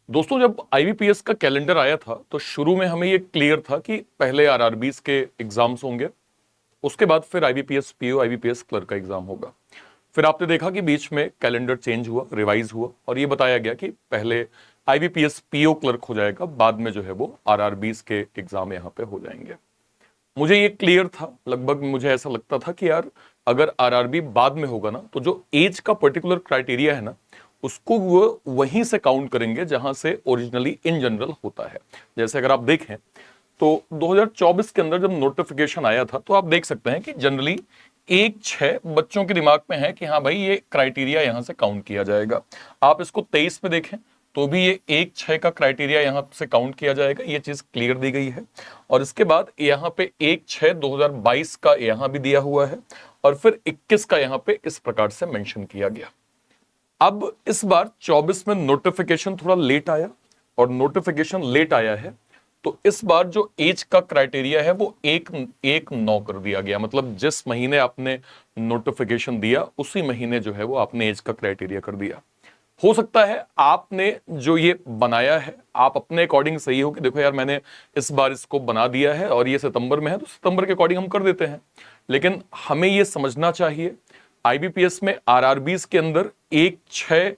दोस्तों, जब आईबीपीएस का कैलेंडर आया था तो शुरू में हमें ये क्लियर था कि पहले आरआरबीज के एग्जाम्स होंगे, उसके बाद फिर आईबीपीएस पीओ आईबीपीएस क्लर्क का एग्जाम होगा। फिर आपने देखा कि बीच में कैलेंडर चेंज हुआ, रिवाइज हुआ और ये बताया गया कि पहले आईबीपीएस पीओ क्लर्क हो जाएगा, बाद में जो है वो आरआरबीज के एग्जाम यहाँ पे हो जाएंगे। मुझे ये क्लियर था, लगभग मुझे ऐसा लगता था कि यार अगर आरआरबी बाद में होगा ना तो जो एज का पर्टिकुलर क्राइटेरिया है ना उसको वो वहीं से काउंट करेंगे जहां से ओरिजिनली इन जनरल होता है। जैसे अगर आप देखें तो 2024 के अंदर जब नोटिफिकेशन आया था तो आप देख सकते हैं कि जनरली 1-6 बच्चों के दिमाग में है कि हाँ भाई ये क्राइटेरिया यहां से काउंट किया जाएगा। आप इसको 23 में देखें तो भी ये 1-6 का क्राइटेरिया यहां से काउंट किया जाएगा, ये चीज क्लियर दी गई है। और इसके बाद यहां पे 1-6-2022 का यहां भी दिया हुआ है और फिर 21 का यहां पे इस प्रकार से मेंशन किया गया। अब इस बार 24 में नोटिफिकेशन थोड़ा लेट आया और नोटिफिकेशन लेट आया है तो इस बार जो एज का क्राइटेरिया है वो 1-9 कर दिया गया। मतलब जिस महीने आपने नोटिफिकेशन दिया उसी महीने जो है वो आपने एज का क्राइटेरिया कर दिया। हो सकता है आपने जो ये बनाया है आप अपने अकॉर्डिंग सही हो कि देखो यार मैंने इस बार इसको बना दिया है और ये सितंबर में है तो सितंबर के अकॉर्डिंग हम कर देते हैं, लेकिन हमें ये समझना चाहिए आईबीपीएस में आरआरबीज के अंदर 1-6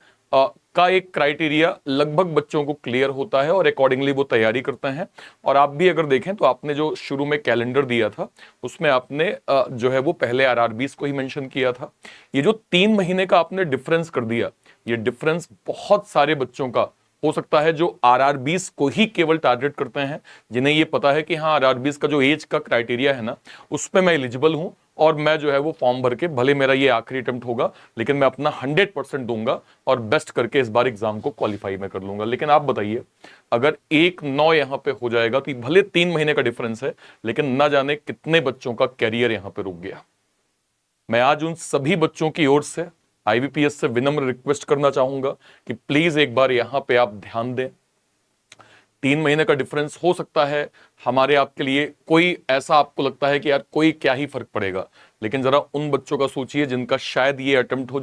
का एक क्राइटेरिया लगभग बच्चों को क्लियर होता है और अकॉर्डिंगली वो तैयारी करते हैं। और आप भी अगर देखें तो आपने जो शुरू में कैलेंडर दिया था उसमें आपने जो है वो पहले आरआरबीज को ही मेंशन किया था। ये जो 3 महीने का आपने डिफरेंस कर दिया, ये डिफरेंस बहुत सारे बच्चों का हो सकता है जो आरआरबीज को ही केवल टारगेट करते हैं, जिन्हें ये पता है कि हाँ आरआरबीज का जो एज का क्राइटेरिया है ना उस पर मैं एलिजिबल हूं और मैं जो है वो फॉर्म भर के भले मेरा ये आखिरी अटेम्प्ट होगा लेकिन मैं अपना 100% दूंगा और बेस्ट करके इस बार एग्जाम को क्वालिफाई में कर लूंगा। लेकिन आप बताइए अगर 1-9 यहां पे हो जाएगा तो भले 3 महीने का डिफरेंस है लेकिन ना जाने कितने बच्चों का कैरियर यहां पे रुक गया। मैं आज उन सभी बच्चों की ओर से आईबीपीएस से विनम्र रिक्वेस्ट करना चाहूंगा कि प्लीज एक बार यहां पे आप ध्यान दें। 3 महीने का डिफरेंस हो सकता है हमारे आपके लिए कोई ऐसा आपको लगता है कि यार कोई क्या ही फर्क पड़ेगा, लेकिन जरा उन बच्चों का सोचिए जिनका शायद ये अटेम्प्ट हो,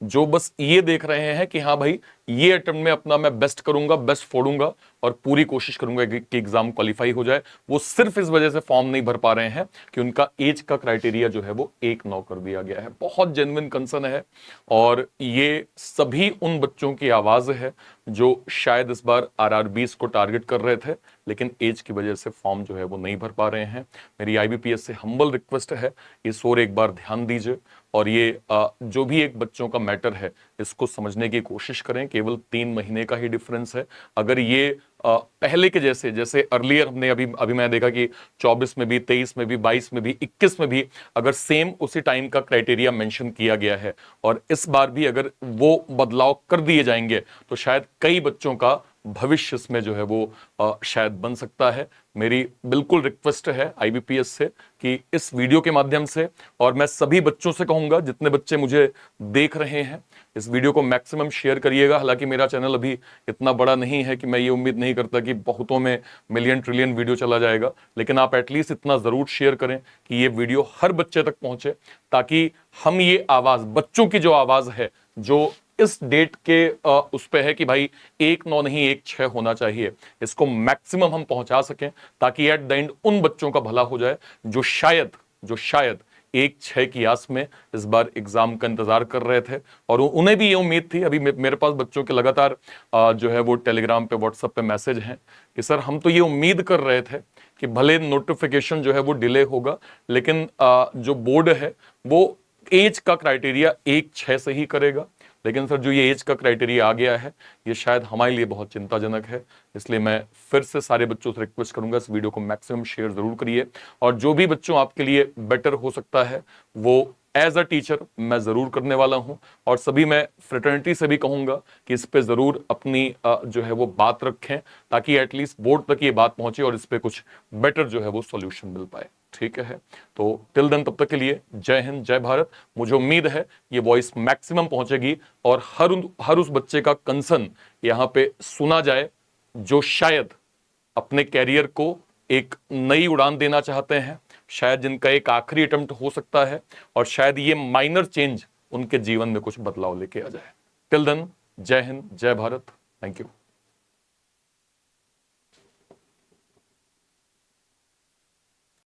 जो बस ये देख रहे हैं कि हाँ भाई ये अटेम्प्ट में अपना मैं बेस्ट करूंगा, बेस्ट फोड़ूंगा और पूरी कोशिश करूंगा कि एग्जाम क्वालिफाई हो जाए। वो सिर्फ इस वजह से फॉर्म नहीं भर पा रहे हैं कि उनका एज का क्राइटेरिया जो है वो 1-9 कर दिया गया है। बहुत जेन्युइन कंसर्न है और ये सभी उन बच्चों की आवाज है जो शायद इस बार आरआरबीज को टारगेट कर रहे थे लेकिन एज की वजह से फॉर्म जो है वो नहीं भर पा रहे हैं। मेरी आईबीपीएस से हम्बल रिक्वेस्ट है इस ओर एक बार ध्यान दीजिए और ये जो भी एक बच्चों का मैटर है इसको समझने की कोशिश करें। केवल 3 महीने का ही डिफरेंस है। अगर ये पहले के जैसे अर्लियर हमने अभी मैं देखा कि 24 में भी, 23 में भी, 22 में भी, 21 में भी अगर सेम उसी टाइम का क्राइटेरिया मेंशन किया गया है और इस बार भी अगर वो बदलाव कर दिए जाएंगे तो शायद कई बच्चों का भविष्य इसमें जो है वो शायद बन सकता है। मेरी बिल्कुल रिक्वेस्ट है आईबीपीएस से कि इस वीडियो के माध्यम से, और मैं सभी बच्चों से कहूंगा जितने बच्चे मुझे देख रहे हैं, इस वीडियो को मैक्सिमम शेयर करिएगा। हालांकि मेरा चैनल अभी इतना बड़ा नहीं है कि मैं ये उम्मीद नहीं करता कि बहुतों में मिलियन ट्रिलियन वीडियो चला जाएगा, लेकिन आप एटलीस्ट इतना जरूर शेयर करें कि ये वीडियो हर बच्चे तक पहुंचे ताकि हम ये आवाज, बच्चों की जो आवाज है जो इस डेट के उस पे है कि भाई 1-9 नहीं 1-6 होना चाहिए, इसको मैक्सिमम हम पहुंचा सकें ताकि एट द एंड उन बच्चों का भला हो जाए जो शायद 1-6 की आस में इस बार एग्जाम का इंतजार कर रहे थे और उन्हें भी ये उम्मीद थी। अभी मेरे पास बच्चों के लगातार जो है वो टेलीग्राम पे, व्हाट्सएप पे मैसेज हैं कि सर हम तो ये उम्मीद कर रहे थे कि भले नोटिफिकेशन जो है वो डिले होगा लेकिन जो बोर्ड है वो एज का क्राइटेरिया 1-6 से ही करेगा, लेकिन सर जो ये एज का क्राइटेरिया आ गया है ये शायद हमारे लिए बहुत चिंताजनक है। इसलिए मैं फिर से सारे बच्चों से रिक्वेस्ट करूंगा इस वीडियो को मैक्सिमम शेयर जरूर करिए और जो भी बच्चों आपके लिए बेटर हो सकता है वो एज अ टीचर मैं जरूर करने वाला हूं। और सभी मैं फ्रेटर्निटी से भी कहूंगा कि इस पे जरूर अपनी जो है वो बात रखें ताकि एटलीस्ट बोर्ड तक ये बात पहुंचे और इस पे कुछ बेटर जो है वो सॉल्यूशन मिल पाए। ठीक है, तो टिल देन तब तक के लिए जय हिंद, जय भारत। मुझे उम्मीद है ये वॉइस मैक्सिमम पहुंचेगी और हर उस बच्चे का कंसर्न यहां पे सुना जाए जो शायद अपने कैरियर को एक नई उड़ान देना चाहते हैं, शायद जिनका एक आखिरी अटेम्प्ट हो सकता है और शायद ये माइनर चेंज उनके जीवन में कुछ बदलाव लेके आ जाए। टिल देन जय हिंद, जय भारत। Thank you.